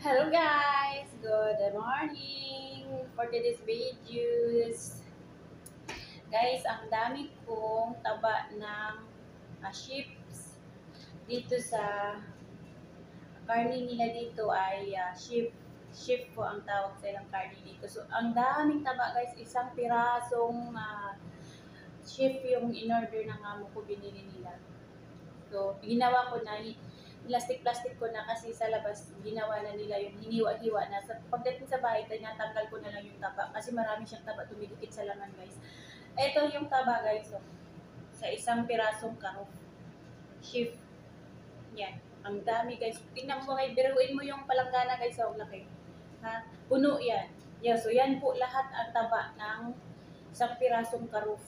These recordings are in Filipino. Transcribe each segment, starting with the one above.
Hello guys, good morning for today's videos. Guys, ang dami kong taba ng sheeps dito sa karne nila dito ay sheep po ang tawag sa ilang karne dito. So, ang daming taba guys, isang pirasong sheep yung in-order ng amo ko, binili nila. So, ginawa ko na, plastic ko na kasi sa labas, ginawa na nila yung hiniwa-hiwa na. Sa pagdating sa bahay, tinatanggal ko na lang yung taba kasi marami siyang taba tumidikit sa laman guys. Ito yung taba guys, so, sa isang pirasong karot. Shift. Yan. Ang dami guys. Tingnan mo kayo, biruin mo yung palanggana guys, so laki. Ha? Puno yan. Yeah, so yan po lahat ang taba ng isang pirasong karot.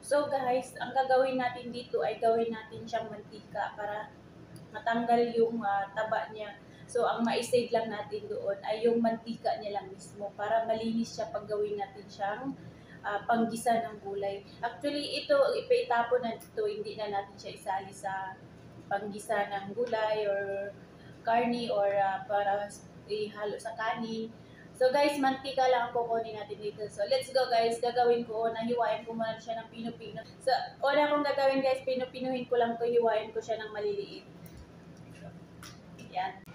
So guys, ang gagawin natin dito ay gawin natin siyang mantika para matanggal yung taba niya. So ang ma-save lang natin doon ay yung mantika niya lang mismo para malinis siya pag gawin natin siyang panggisa ng gulay. Actually, ito ipaitapon na ito, hindi na natin siya isali sa panggisa ng gulay or karni or para ihalo sa kanin. So guys, mantika lang ang kukunin natin dito. So let's go guys, gagawin ko, nahiwain ko muna siya ng pino-pino. So una kong gagawin guys, pino-pinuhin ko lang to, hiwain ko siya ng maliliit. Yan.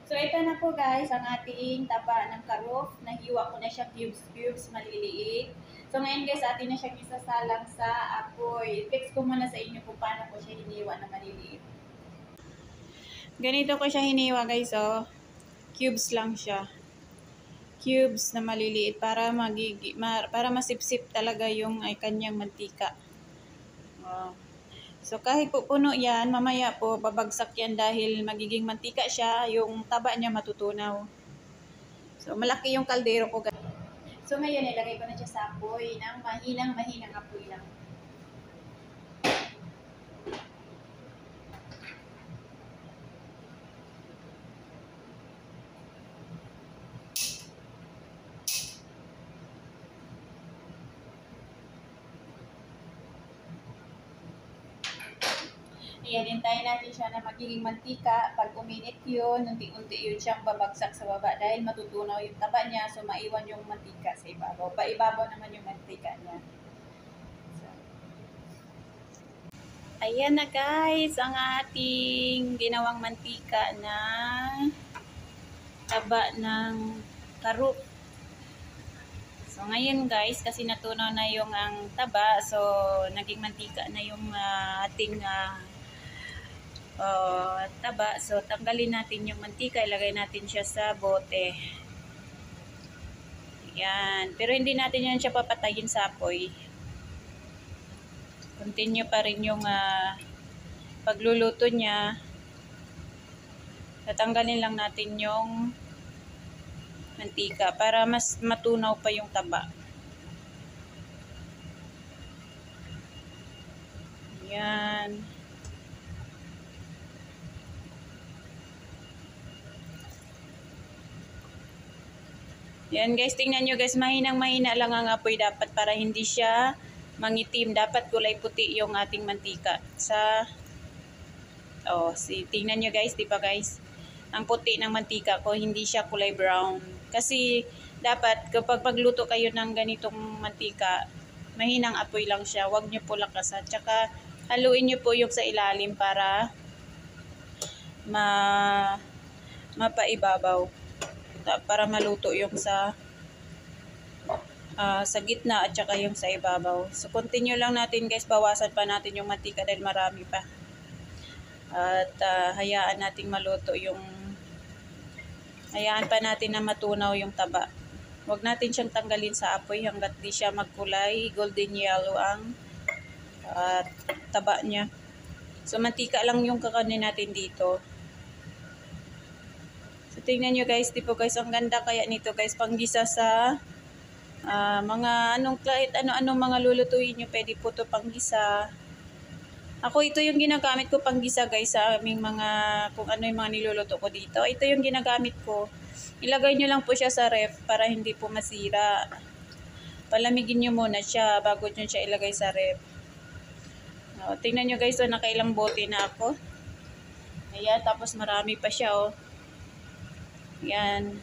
So ito na po guys, ang ating taba ng karot. Nahiwa ko na siya cubes maliliit. So ngayon guys, atin na siyang isasalang sa apoy. Fix ko muna sa inyo kung paano ko siya hiniwa na maliliit. Ganito ko siya hiniwa guys, oh. Cubes lang siya. Cubes na maliliit para para masipsip talaga yung kanyang mantika. Oh. So kahit po puno yan, mamaya po babagsak yan dahil magiging mantika siya, yung taba niya matutunaw. So malaki yung kaldero ko. So ngayon ilagay ko na siya sa apoy ng mahinang apoy lang. Ayan, hintayin natin siya na magiging mantika. Pag uminit yun, unti-unti yun siyang babagsak sa baba dahil matutunaw yung taba niya, so maiwan yung mantika sa ibabaw. Paibabaw naman yung mantika niya. So, ayan na guys, ang ating ginawang mantika na taba ng karot. So ngayon guys, kasi natunaw na yung ang taba, so naging mantika na yung ating taba. So tanggalin natin yung mantika, ilagay natin siya sa bote. Yan. Pero hindi natin yan siya papatayin sa apoy. Continue pa rin yung pagluluto niya. Tatanggalin lang natin yung mantika para mas matunaw pa yung taba. Yan. Yan guys, tingnan nyo guys, mahina lang ang apoy dapat para hindi siya mangitim. Dapat kulay puti yung ating mantika. Tingnan nyo guys, di ba guys? Ang puti ng mantika ko, hindi siya kulay brown. Kasi dapat kapag magluto kayo ng ganitong mantika, mahinang apoy lang siya. Huwag nyo po lakasan. Tsaka haluin nyo po yung sa ilalim para mapaibabaw. Para maluto yung sa gitna at saka yung sa ibabaw. So continue lang natin guys, bawasan pa natin yung mantika dahil marami pa. At hayaan nating maluto hayaan pa natin na matunaw yung taba. Huwag natin siyang tanggalin sa apoy hanggat di siya magkulay golden yellow ang taba niya. So mantika lang yung kakanin natin dito. So tingnan nyo guys, di po guys, ang ganda kaya nito guys, panggisa sa mga kahit ano-anong mga lulutuin nyo, pwede po ito panggisa. Ako ito yung ginagamit ko panggisa guys sa aming kung ano yung mga niluluto ko dito. Ito yung ginagamit ko. Ilagay nyo lang po siya sa ref para hindi po masira. Palamigin nyo muna siya bago nyo siya ilagay sa ref. Tingnan nyo guys, nakailang bote na ako. Ayan, tapos marami pa siya oh. Yan.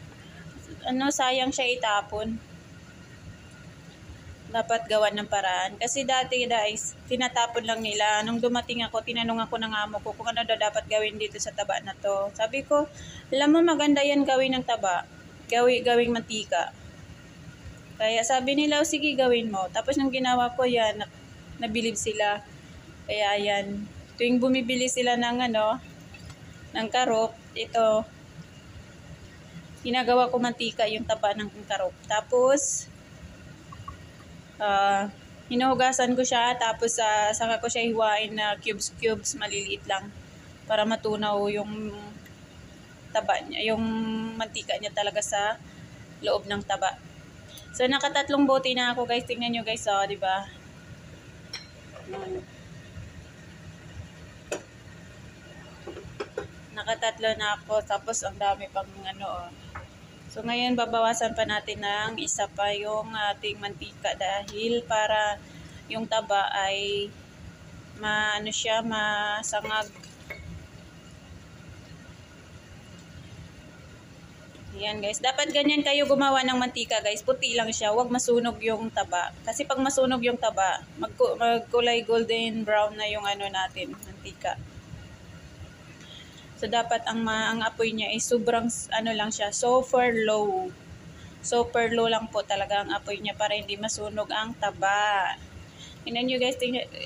Sayang siya itapon. Dapat gawa ng paraan. Kasi dati guys, tinatapon lang nila. Nung dumating ako, tinanong ako ng amo ko kung ano dapat gawin dito sa taba na to. Sabi ko, alam mo maganda yan gawin ng taba. Gawing mantika. Kaya sabi nila, oh, sige gawin mo. Tapos nung ginawa ko yan, nabilib sila. Kaya yan, tuwing bumibili sila ng ng karop, ito, ginagawa ko mantika yung taba ng karop. Tapos, hinuhugasan ko siya, tapos saka ko siya hiwain na cubes maliliit lang para matunaw yung taba niya, yung mantika niya talaga sa loob ng taba. So nakatatlong bote na ako guys, tingnan nyo guys, di ba? Nakatatlo na ako, tapos ang dami pang So ngayon babawasan pa natin ng isa pa yung ating mantika dahil para yung taba ay masangag. Yan guys, dapat ganyan kayo gumawa ng mantika guys, puti lang siya, huwag masunog yung taba. Kasi pag masunog yung taba, magkulay golden brown na yung natin, mantika. So dapat ang apoy niya ay sobrang lang siya, super low. Super low lang po talaga ang apoy niya para hindi masunog ang taba. Tingnan nyo guys,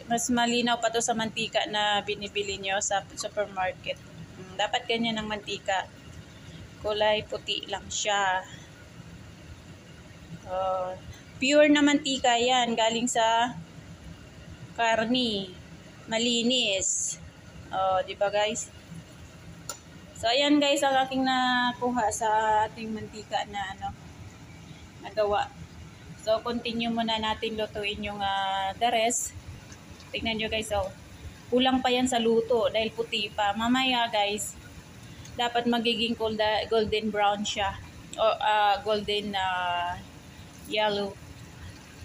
mas malinaw pa to sa mantika na binibili nyo sa supermarket. Dapat ganyan ang mantika. Kulay puti lang siya. Pure na mantika yan, galing sa karni. Malinis. Di ba guys? So, ayan guys, ang aking nakuha sa ating mantika na nagawa. So, continue muna natin lutuin yung the rest. Tingnan nyo guys, kulang pa yan sa luto dahil puti pa. Mamaya guys, dapat magiging golden brown siya. O golden yellow.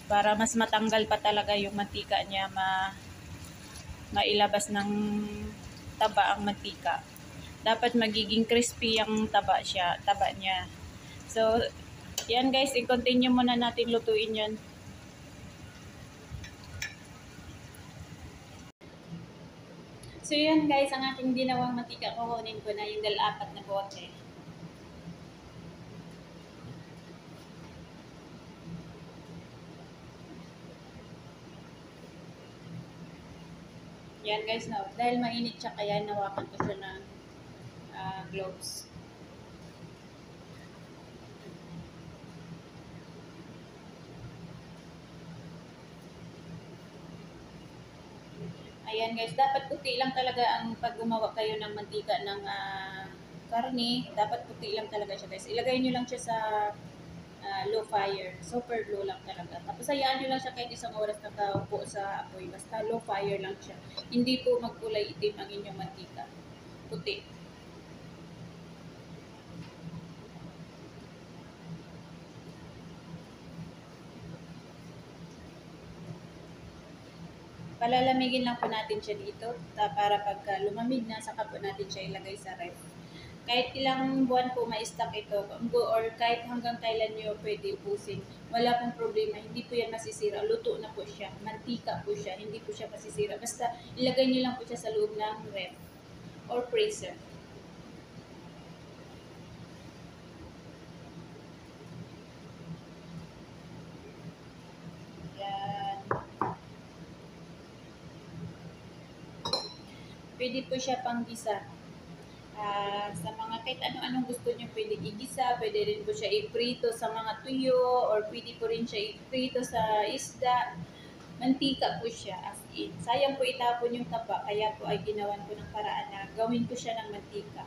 Para mas matanggal pa talaga yung mantika niya, mailabas ng taba ang mantika. Dapat magiging crispy yung taba niya. So, yan guys, i-continue muna natin lutuin yan. So, yan guys, ang aking ginawang mantika, kukunin ko na yung 4 na bote. Yan guys, dahil mainit siya, kaya nawakan ko siya ng gloves. Ayan guys, dapat puti lang talaga ang pag gumawa kayo ng mantika ng karne, dapat puti lang talaga siya guys. Ilagay nyo lang siya sa low fire, super low lang talaga. Tapos hayaan nyo lang siya kahit 1 oras na kaupo sa apoy, basta low fire lang siya. Hindi po magkulay itim ang inyong mantika, puti. Palalamigin lang po natin siya dito para pagka lumamig na, saka po natin siya ilagay sa ref. Kahit ilang buwan po ma-stock ito or kahit hanggang kailan nyo pwede ubusin, wala pong problema, hindi po yan masisira. Luto na po siya, mantika po siya, hindi po siya masisira. Basta ilagay nyo lang po siya sa loob ng ref or freezer. Pwede po siya panggisa. Sa mga kahit ano-anong gusto nyo pwede igisa, pwede rin po siya iprito sa mga tuyo, or pwede po rin siya iprito sa isda. Mantika po siya, as in. Sayang po itapon yung taba, kaya po ay ginawan ko ng paraan na gawin ko siya ng mantika.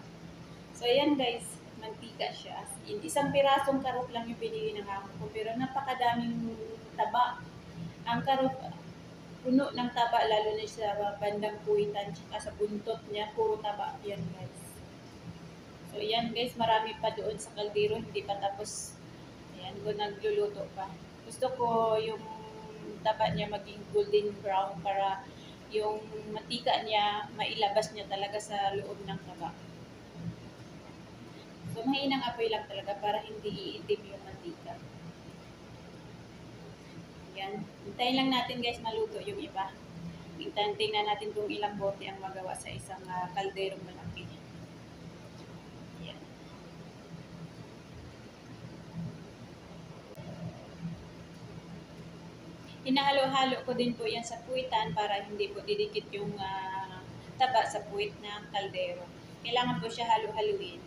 So ayan guys, mantika siya, as in. 1 pirasong karot lang yung pinili ng amo ko, pero napakadaming taba. Ang karot, puno ng taba, lalo na sa bandang puwitan, tsaka sa buntot niya, puro taba yan guys. So yan guys, marami pa doon sa kaldero, hindi pa tapos. Ayan, nagluluto pa. Gusto ko yung taba niya maging golden brown para yung mantika niya mailabas niya talaga sa loob ng taba. So mahinang apoy lang talaga para hindi iitim yung mantika. Yan. Hintayin lang natin guys maluto yung iba. Tingnan natin kung ilang bote ang magawa sa isang kalderong malaki. Yan. Hinahalo-halo ko din po yan sa puwitan para hindi po didikit yung taba sa puwit ng kaldero. Kailangan po siya halo-haluin.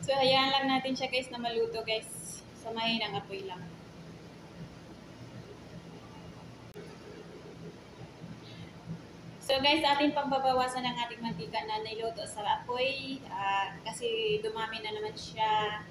So, hayaan lang natin siya guys na maluto guys. Samahin ang apoy lang. So guys, ating pagbabawasan ng ating mantika na niluto sa apoy kasi dumami na naman siya.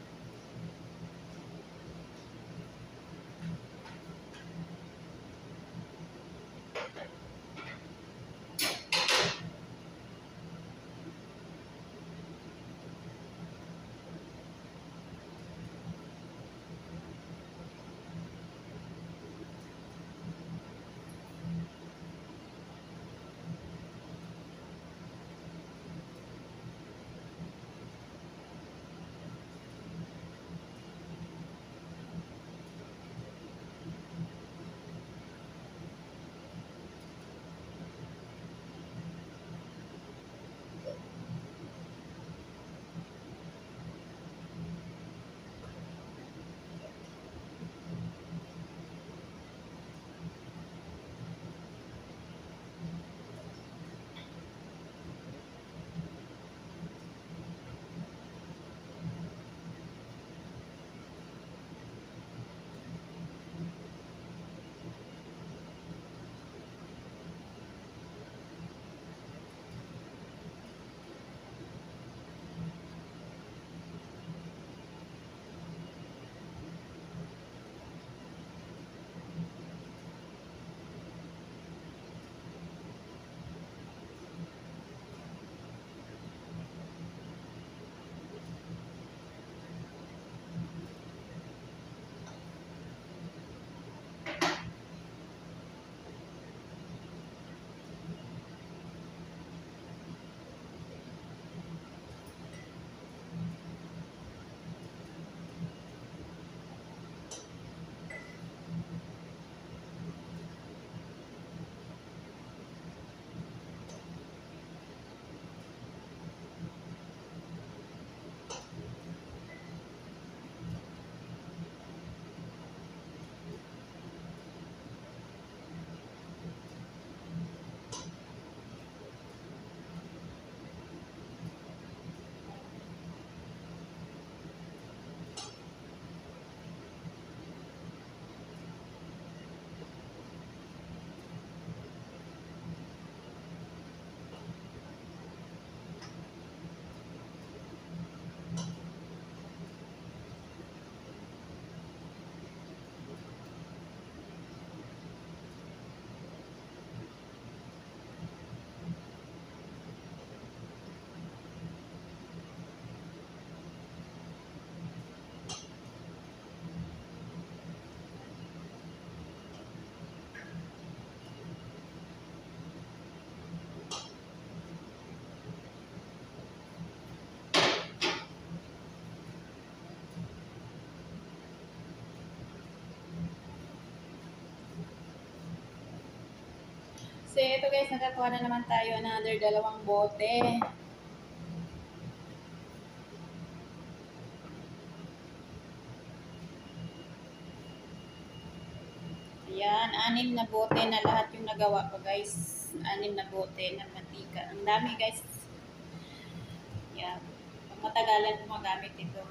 So ito guys, nakakuha na naman tayo another 2 bote. Ayan, 6 na bote na lahat yung nagawa ko guys. 6 na bote ng mantika. Ang dami guys. Yan. Pag matagalan ko magamit ito.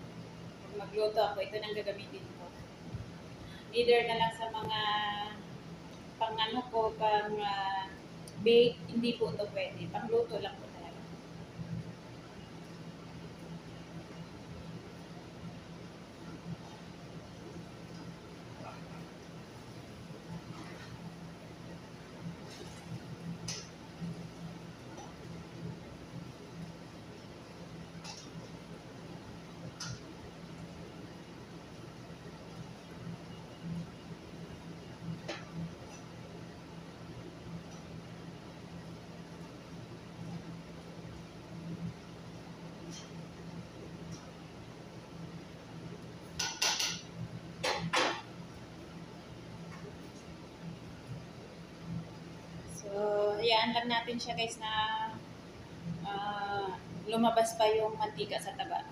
Pag magluto ako, ito nang gagamitin ko. Either na lang sa mga pang ano ko, pang bake, hindi po ito pwede. Pang luto lang po talaga. So, hayaan lang natin siya guys na lumabas pa yung mantika sa taba.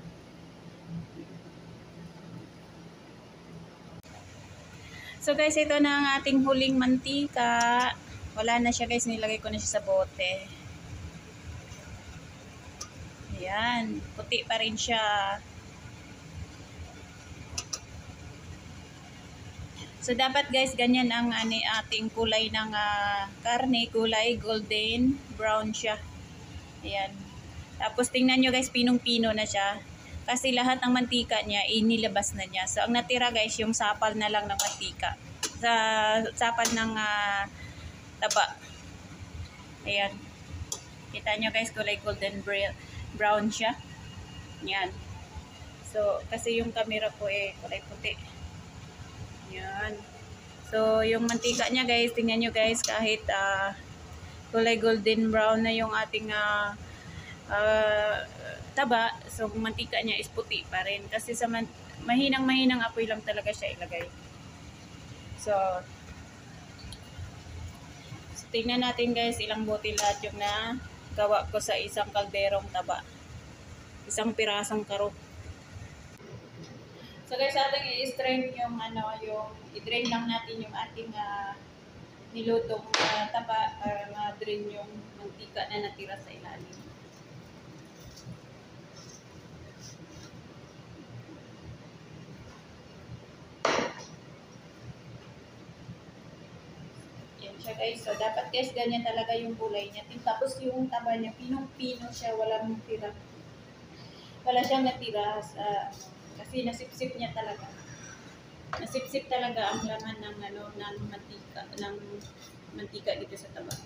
So guys, ito na ang ating huling mantika. Wala na siya guys, nilagay ko na siya sa bote. Ayan, puti pa rin siya. So dapat guys, ganyan ang ating kulay ng karne, kulay golden brown siya. Ayan. Tapos tingnan nyo guys, pinong-pino na siya. Kasi lahat ng mantika niya, inilabas na niya. So ang natira guys, yung sapal na lang ng mantika. Sa sapal ng taba. Ayan. Kita nyo guys, kulay golden brown siya. Ayan. So kasi yung camera ko kulay puti. Yan. So, yung mantika niya guys, tingnan nyo guys, kahit kulay golden brown na yung ating taba, so mantika niya is puti pa rin. Kasi sa mahinang apoy lang talaga siya ilagay. So, tingnan natin guys, ilang bote lahat yung gawa ko sa isang kalderong taba. Isang pirasong karo. So guys, ating i-strain yung i-drain lang natin yung ating nilutong taba para ma-drain yung mantika na natira sa ilalim. Yan siya guys. So dapat guys, ganyan talaga yung kulay niya. Tapos yung taba niya, pinong-pino siya, walang tira. Wala siyang natira sa kasi nasipsip niya talaga. Nasipsip talaga ang laman ng mantika dito sa taba.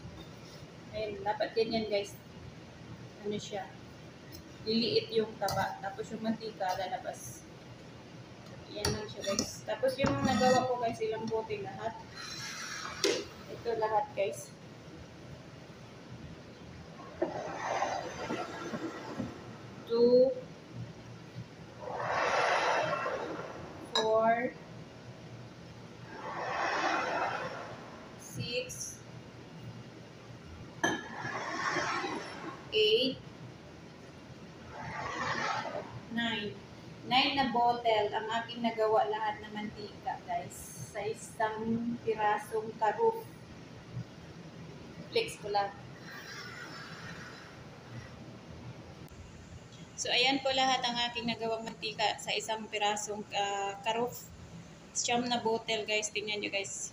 Ayun, dapat ganyan guys. Ano siya? Liliit yung taba, tapos yung mantika lalabas. Yan lang siya guys. Tapos yung nagawa ko guys, ilang bote lahat. Ito lahat guys. 2, 4, 6, 8, 9. 9 na bottle ang aking nagawa lahat ng mantika guys. Sa isang pirasong karuf. Flex ko lang. So ayan po lahat ang aking nagawang mantika sa isang pirasong karuf. Siyam na bottle guys. Tingnan nyo guys.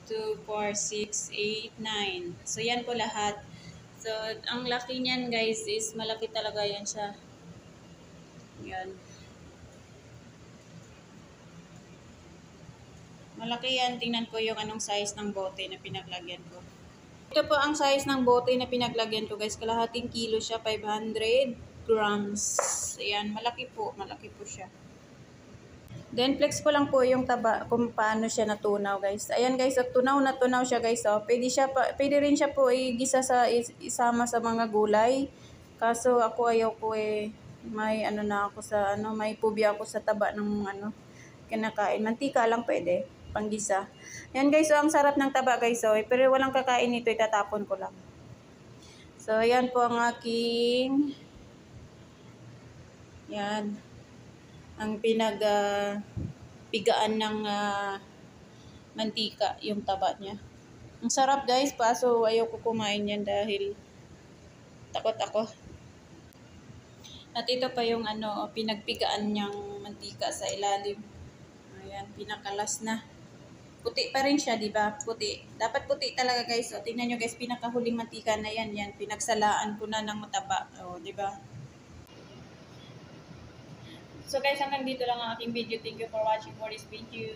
2, 4, 6, 8, 9. So yan po lahat. So ang laki niyan guys is malaki talaga yan siya. Yan. Malaki yan. Tingnan ko yung anong size ng bote na pinaglagyan ko. Ito po ang size ng bote na pinaglagyan ko guys. Kalahating kilo siya. 500 grams. Ayan. Malaki po siya. Then flex ko lang po yung taba kung paano siya natunaw guys. Ayan guys. At tunaw na tunaw siya guys. Oh. Pwede rin siya po igisa isama sa mga gulay. Kaso ako ayaw ko may may phobia ako sa taba ng kinakain. Mantika lang pwede. panggisa. Yan guys, so ang sarap ng taba guys. So, pero walang kakain nito, itatapon ko lang. So, yan po ang aking yan ang pigaan ng mantika, yung taba niya. Ang sarap guys, paso ayaw ko kumain yan dahil takot ako. At ito pa yung pinagpigaan niyang mantika sa ilalim. Ayan, pinakalas na. Puti pa rin siya, di ba? Puti. Dapat puti talaga guys. O, tingnan nyo guys, pinakahuling mantika na yan. Yan, pinagsalaan ko na ng mataba. O, di ba? So guys, hanggang dito lang ang aking video. Thank you for watching for this video.